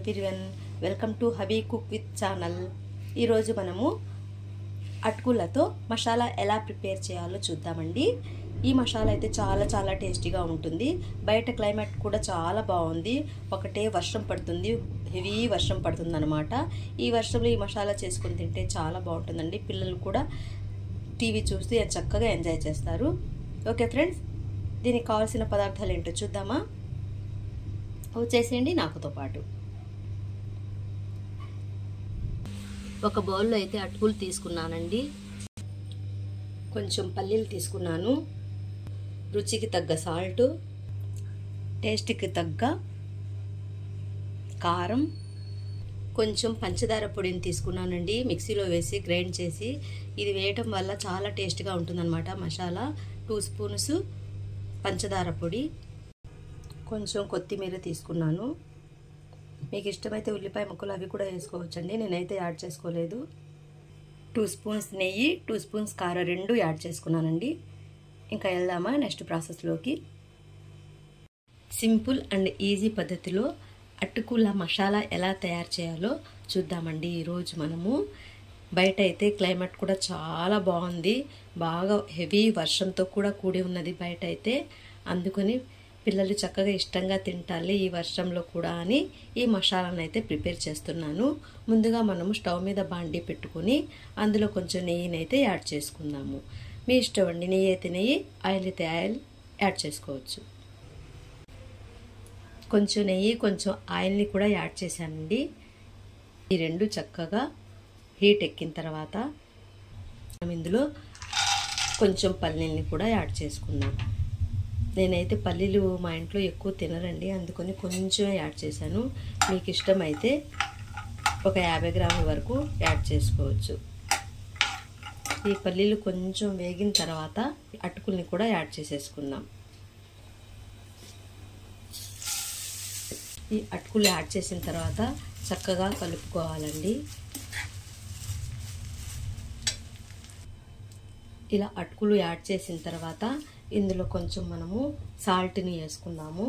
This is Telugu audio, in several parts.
Everyone, welcome to hubby cook with channel. ఈరోజు మనము అటుకులతో మసాలా ఎలా ప్రిపేర్ చేయాలో చూద్దామండి. ఈ మసాలా అయితే చాలా టేస్టీగా ఉంటుంది. బయట క్లైమేట్ కూడా చాలా బాగుంది. ఒకటే వర్షం పడుతుంది, హెవీ వర్షం పడుతుంది అనమాట. ఈ వర్షంలో ఈ మసాలా చేసుకొని తింటే చాలా బాగుంటుందండి. పిల్లలు కూడా టీవీ చూస్తూ చక్కగా ఎంజాయ్ చేస్తారు. ఓకే ఫ్రెండ్స్, దీనికి కావాల్సిన పదార్థాలు ఏంటో చూద్దామా? వచ్చేసేయండి నాకుతో పాటు. ఒక బౌల్లో అయితే అటుకులు తీసుకున్నానండి, కొంచెం పల్లీలు తీసుకున్నాను, రుచికి తగ్గ సాల్ట్, టేస్ట్కి తగ్గ కారం, కొంచెం పంచదార పొడిని తీసుకున్నానండి. మిక్సీలో వేసి గ్రైండ్ చేసి, ఇది వేయటం వల్ల చాలా టేస్ట్గా ఉంటుందన్నమాట మసాలా. 2 స్పూన్స్ పంచదార పొడి, కొంచెం కొత్తిమీర తీసుకున్నాను. మీకు ఇష్టమైతే ఉల్లిపాయ ముక్కలు అవి కూడా వేసుకోవచ్చండి, నేనైతే యాడ్ చేసుకోలేదు. 2 స్పూన్స్ నెయ్యి, 2 స్పూన్స్ కారం, 2 యాడ్ చేసుకున్నానండి. ఇంకా వెళ్దామా నెక్స్ట్ ప్రాసెస్లోకి. సింపుల్ అండ్ ఈజీ పద్ధతిలో అటుకుల మసాలా ఎలా తయారు చేయాలో చూద్దామండి. ఈరోజు మనము బయట అయితే క్లైమేట్ కూడా చాలా బాగుంది, బాగా హెవీ వర్షంతో కూడా కూడి ఉన్నది బయట అయితే. అందుకని పిల్లలు చక్కగా ఇష్టంగా తింటాలి ఈ వర్షంలో కూడా అని ఈ మసాలాను అయితే ప్రిపేర్ చేస్తున్నాను. ముందుగా మనము స్టవ్ మీద బాండీ పెట్టుకొని అందులో కొంచెం నెయ్యిని అయితే యాడ్ చేసుకుందాము. మీ ఇష్టం అండి, నెయ్యి అయితే నెయ్యి, ఆయిల్ అయితే ఆయిల్ యాడ్ చేసుకోవచ్చు. కొంచెం నెయ్యి కొంచెం ఆయిల్ని కూడా యాడ్ చేశానండి. ఈ రెండు చక్కగా హీట్ ఎక్కిన తర్వాత మనం ఇందులో కొంచెం పల్లీల్ని కూడా యాడ్ చేసుకుందాం. నేనైతే పల్లీలు మా ఇంట్లో ఎక్కువ తినరండి, అందుకని కొంచెం యాడ్ చేశాను. మీకు ఇష్టమైతే ఒక 50 గ్రాముల వరకు యాడ్ చేసుకోవచ్చు. ఈ పల్లీలు కొంచెం వేగిన తర్వాత అటుకుల్ని కూడా యాడ్ చేసేసుకుందాం. ఈ అటుకులు యాడ్ చేసిన తర్వాత చక్కగా కలుపుకోవాలండి. ఇలా అటుకులు యాడ్ చేసిన తర్వాత ఇందులో కొంచెం మనము సాల్ట్ని వేసుకుందాము.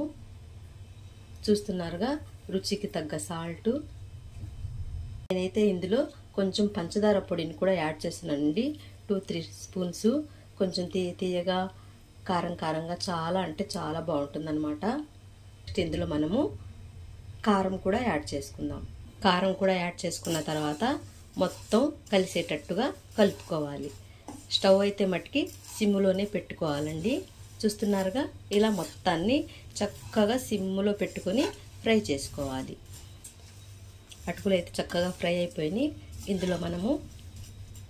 చూస్తున్నారుగా, రుచికి తగ్గ సాల్ట్. నేనైతే ఇందులో కొంచెం పంచదార పొడిని కూడా యాడ్ చేస్తున్నానండి, 2-3 స్పూన్స్. కొంచెం తీయగా కారంగా చాలా అంటే చాలా బాగుంటుందన్నమాట. ఇందులో మనము కారం కూడా యాడ్ చేసుకుందాం. కారం కూడా యాడ్ చేసుకున్న తర్వాత మొత్తం కలిసేటట్టుగా కలుపుకోవాలి. స్టవ్ అయితే మట్టుకి సిమ్లోనే పెట్టుకోవాలండి. చూస్తున్నారుగా, ఇలా మొత్తాన్ని చక్కగా సిమ్లో పెట్టుకొని ఫ్రై చేసుకోవాలి. అటుకులు అయితే చక్కగా ఫ్రై అయిపోయినాయి. ఇందులో మనము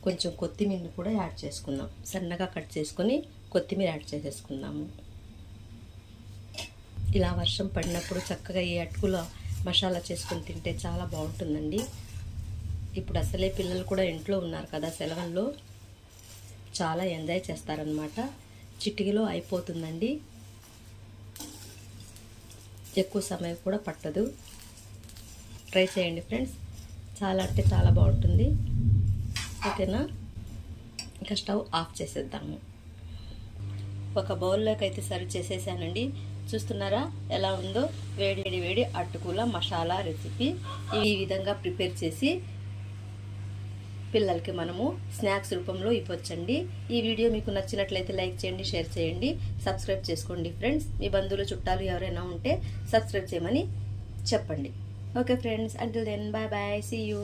కొంచెం కొత్తిమీరని కూడా యాడ్ చేసుకుందాం. సన్నగా కట్ చేసుకొని కొత్తిమీర యాడ్ చేసేసుకుందాము. ఇలా వర్షం పడినప్పుడు చక్కగా ఈ అటుకుల మసాలా చేసుకొని తింటే చాలా బాగుంటుందండి. ఇప్పుడు అసలే పిల్లలు కూడా ఇంట్లో ఉన్నారు కదా, సెలవుల్లో చాలా ఎంజాయ్ చేస్తారనమాట. చిటికలో అయిపోతుందండి, ఎక్కువ సమయం కూడా పట్టదు. ట్రై చేయండి ఫ్రెండ్స్, చాలా అంటే చాలా బాగుంటుంది. ఓకేనా, ఇంకా స్టవ్ ఆఫ్ చేసేద్దాము. ఒక బౌల్లోకి అయితే సర్వ్ చేసేసానండి. చూస్తున్నారా ఎలా ఉందో? వేడి అటుకుల మసాలా రెసిపీ ఈ విధంగా ప్రిపేర్ చేసి పిల్లలకి మనము స్నాక్స్ రూపంలో ఇవ్వచ్చండి. ఈ వీడియో మీకు నచ్చినట్లయితే లైక్ చేయండి, షేర్ చేయండి, సబ్స్క్రైబ్ చేసుకోండి ఫ్రెండ్స్. మీ బంధువులు చుట్టాలు ఎవరైనా ఉంటే సబ్స్క్రైబ్ చేయమని చెప్పండి. Okay friends, until then, bye bye, see you.